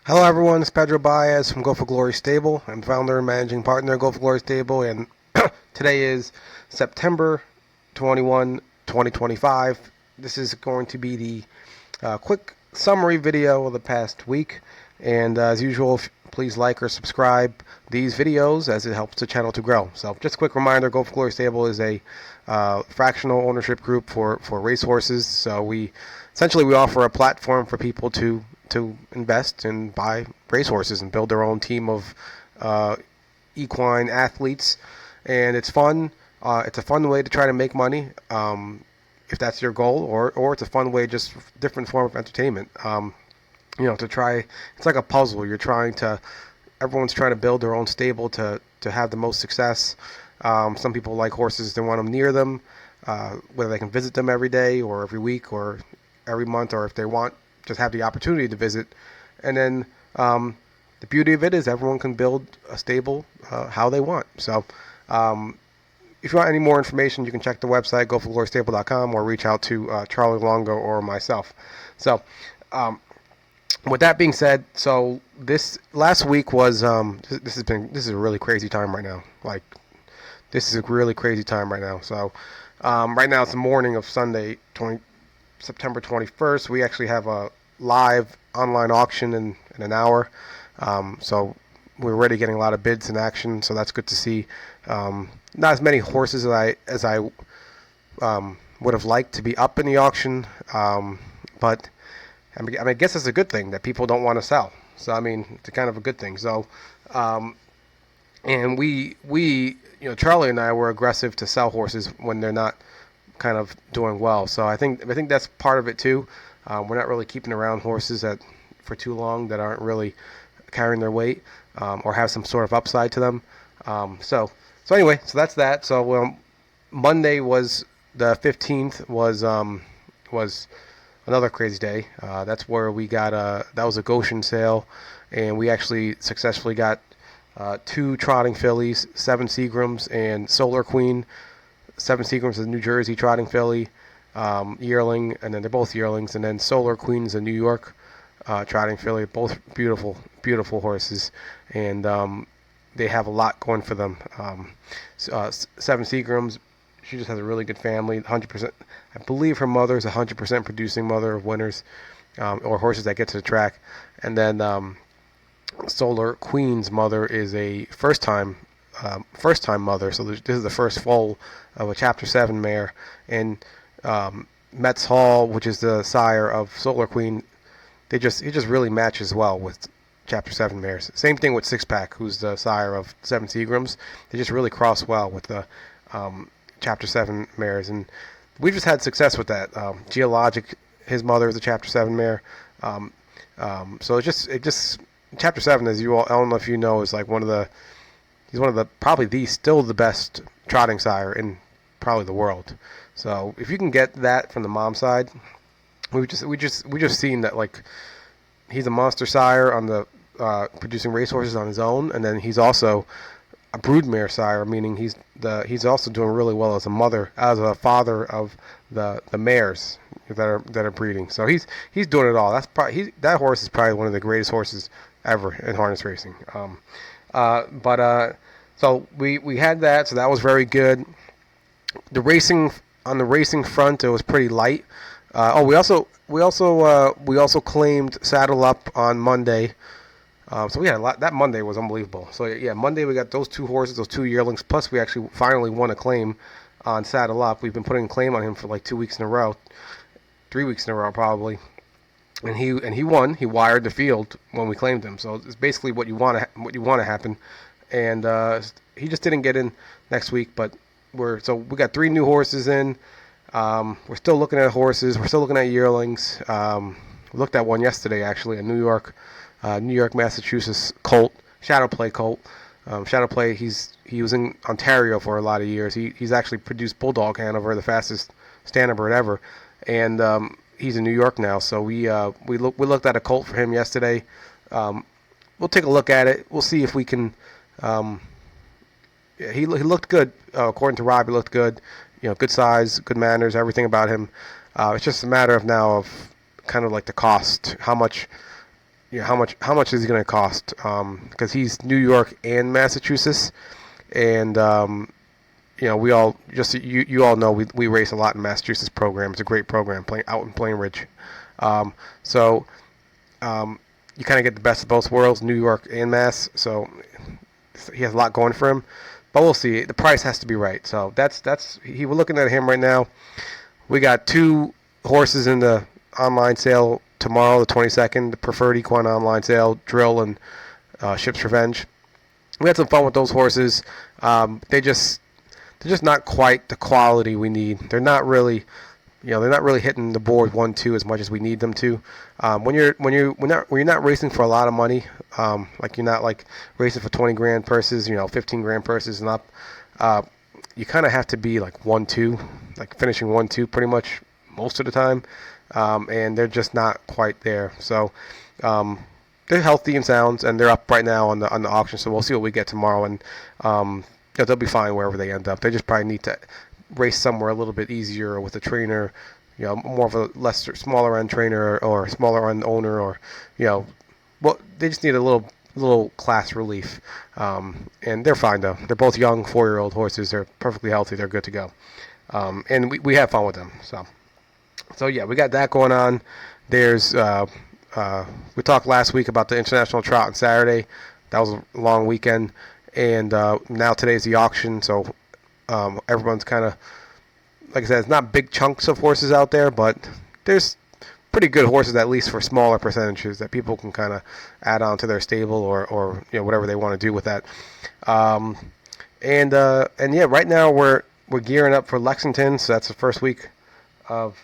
Hello everyone, it's Pedro Baez from Go for Glory Stable. I'm founder and managing partner of Go for Glory Stable, and today is September 21, 2025. This is going to be the quick summary video of the past week, and as usual, please like or subscribe these videos as it helps the channel to grow. So just a quick reminder, Go for Glory Stable is a fractional ownership group for racehorses. So we offer a platform for people to invest and buy racehorses and build their own team of equine athletes, and it's fun. It's a fun way to try to make money, if that's your goal, or it's a fun way, just different form of entertainment. To try. It's like a puzzle. Everyone's trying to build their own stable to have the most success. Some people like horses; they want them near them, whether they can visit them every day or every week or every month, or if they want just have the opportunity to visit. And then the beauty of it is everyone can build a stable how they want. So if you want any more information, you can check the website, goforglorystable.com, or reach out to Charlie Longo or myself. So with that being said, so this last week was this is a really crazy time right now. This is a really crazy time right now. So right now it's the morning of Sunday, September 21st. We actually have a live online auction in an hour. So we're already getting a lot of bids in action, so that's good to see. Not as many horses as I would have liked to be up in the auction, but I guess it's a good thing that people don't want to sell. So I mean, it's kind of a good thing. So and we Charlie and I were aggressive to sell horses when they're not kind of doing well. So I think that's part of it too. We're not really keeping around horses for too long that aren't really carrying their weight or have some sort of upside to them. So anyway, so that's that. So Monday was the 15th was another crazy day. That's where we got that was a Goshen sale, and we actually successfully got 2 trotting fillies, 7 Seagrams and Solar Queen. 7 Seagrams is a New Jersey trotting filly, yearling, and then they're both yearlings, and then Solar Queen's a New York trotting filly. Both beautiful, beautiful horses, and they have a lot going for them. 7 Seagrams, she just has a really good family. 100%, I believe her mother is 100% producing mother of winners, or horses that get to the track, and then Solar Queen's mother is a first-time mother. So this is the first foal of a Chapter 7 mare, and Metz Hall, which is the sire of Solar Queen, it just really matches well with Chapter 7 mares. Same thing with Six Pack, who's the sire of 7 Seagrams. They just really cross well with the Chapter 7 mares, and we just had success with that. Geologic, his mother is a Chapter 7 mare. So it just Chapter 7, as you all, I don't know if you know, is like he's one of the probably still the best trotting sire in probably the world. So if you can get that from the mom side, we just seen that, like, he's a monster sire on the producing racehorses on his own, and then he's also a broodmare sire, meaning he's also doing really well as a father of the mares that are breeding. So he's doing it all. That horse is probably one of the greatest horses ever in harness racing. So we had that, so that was very good. The racing front, it was pretty light. We also claimed Saddle Up on Monday. So we had a lot. That Monday was unbelievable. So yeah, Monday we got those 2 horses, those 2 yearlings. Plus we actually finally won a claim on Saddle Up. We've been putting a claim on him for like 2 weeks in a row, 3 weeks in a row probably. And he won. He wired the field when we claimed him. So it's basically what you want to happen. And he just didn't get in next week. But we got 3 new horses in. We're still looking at horses. We're still looking at yearlings. We looked at one yesterday, actually, a New York, Massachusetts colt, Shadow Play colt. Shadow Play, he was in Ontario for a lot of years. He's actually produced Bulldog Hanover, the fastest standardbird ever, and he's in New York now. So we looked at a colt for him yesterday. We'll take a look at it. We'll see if we can. He looked good, according to Rob. He looked good. Good size, good manners, everything about him. It's just a matter of now of kind of like the cost, how much Yeah, how much is he going to cost? Because he's New York and Massachusetts, and we all just you all know we race a lot in Massachusetts program. It's a great program playing out in Plain Ridge. So you kind of get the best of both worlds, New York and Mass. So he has a lot going for him, but we'll see. The price has to be right. So that's we're looking at him right now. We got 2 horses in the online sale tomorrow, the 22nd, the Preferred Equine online sale, Drill and Ship's Revenge. We had some fun with those horses. They're just not quite the quality we need. They're not really, they're not really hitting the board 1-2 as much as we need them to. When you're not racing for a lot of money, like you're not like racing for 20 grand purses, 15 grand purses and up. You kind of have to be like 1-2, like finishing 1-2 pretty much most of the time, and they're just not quite there. So they're healthy and sound, and they're up right now on the auction. So we'll see what we get tomorrow, and they'll be fine wherever they end up. They just probably need to race somewhere a little bit easier with a trainer, more of a smaller end trainer or smaller end owner, or well, they just need a little class relief, and they're fine though. They're both young 4-year-old horses. They're perfectly healthy. They're good to go, and we have fun with them. So yeah, we got that going on. There's we talked last week about the International Trot on Saturday. That was a long weekend, and now today's the auction. So everyone's kind of, like I said, it's not big chunks of horses out there, but there's pretty good horses, at least for smaller percentages, that people can kind of add on to their stable or whatever they want to do with that. And yeah, right now we're gearing up for Lexington, so that's the first week of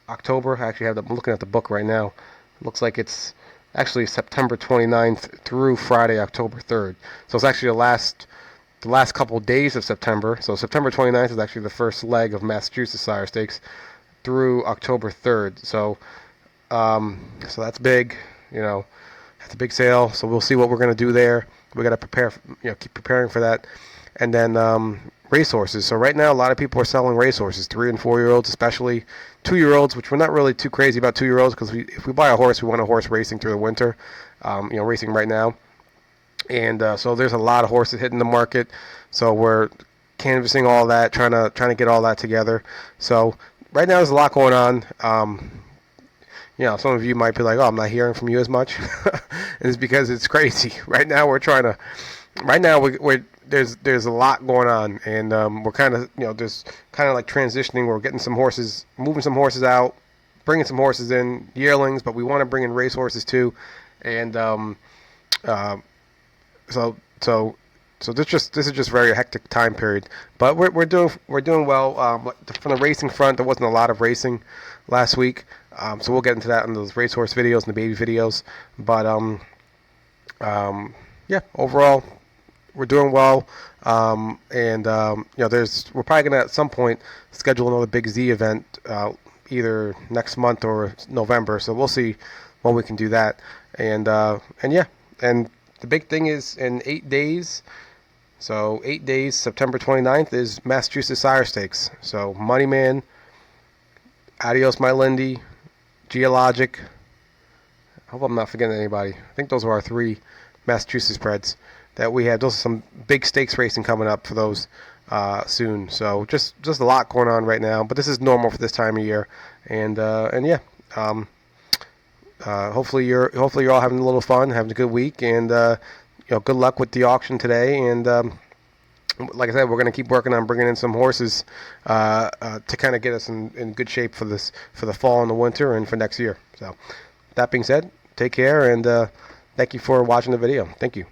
October. I actually I'm looking at the book right now. It looks like it's actually September 29th through Friday, October 3rd. So it's actually the last couple of days of September. So September 29th is actually the first leg of Massachusetts Sire Stakes through October 3rd. So so that's big. That's a big sale. So we'll see what we're going to do there. We got to prepare, keep preparing for that. And then racehorses. So right now, a lot of people are selling racehorses, 3- and 4-year-olds, especially 2-year-olds, which we're not really too crazy about 2-year-olds because if we buy a horse, we want a horse racing through the winter, racing right now. And so there's a lot of horses hitting the market. So we're canvassing all that, trying to get all that together. So right now, there's a lot going on. Some of you might be like, "Oh, I'm not hearing from you as much." And it's because it's crazy. Right now, we're there's a lot going on, and we're kind of just kind of like transitioning. We're getting some horses, moving some horses out, bringing some horses in, yearlings, but we want to bring in race horses too, and so this is just very hectic time period. But we're doing well. From the racing front, there wasn't a lot of racing last week, so we'll get into that in those racehorse videos and the baby videos. But yeah, overall, we're doing well, and we're probably gonna at some point schedule another Big Z event, either next month or November. So we'll see when we can do that, and yeah, and the big thing is in 8 days. So 8 days, September 29th is Massachusetts Sire Stakes. So Moneyman, Adios My Lindy, Geologic. I hope I'm not forgetting anybody. I think those are our 3 Massachusetts spreads that we have. Those are some big stakes racing coming up for those soon. So just a lot going on right now. But this is normal for this time of year. And yeah, hopefully you're all having a little fun, having a good week, and good luck with the auction today. And like I said, we're going to keep working on bringing in some horses to kind of get us in good shape for the fall and the winter and for next year. So that being said, take care, and thank you for watching the video. Thank you.